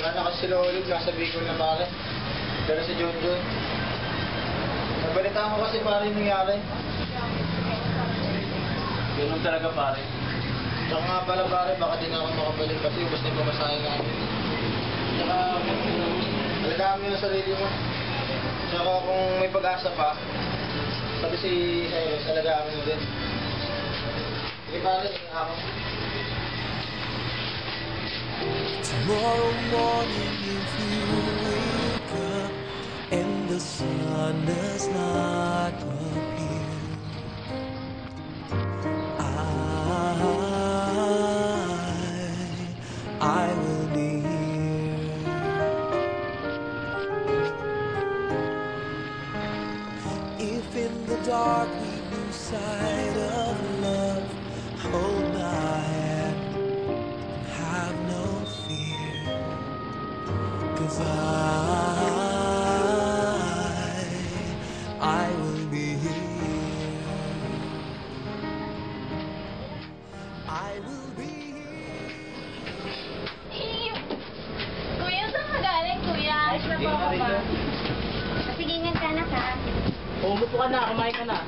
Wala na kasi sila ulit, nasa Bicol na pare. Pero si Junjun. Nabalitaan ko kasi pare yung nangyari. Ganun talaga pare. Tsaka nga pala pare, baka din ako makabalik kasi ubos na yung pamasahe namin. Tsaka, alagaan mo yung sarili mo. Tsaka kung may pag-asa pa, sabi si Cyrus, alagaan mo din. Sige pare, ako. Tomorrow morning if you wake up and the sun does not appear, I will be here. If in the dark we lose sight of love, hold my hand, have no fear, 'cause I will be here. I will be here. Kuya, saan ka galing, kuya? Ayos na po ako ba? Sige, nga ka na ka. Umupo ka na, kumain ka na.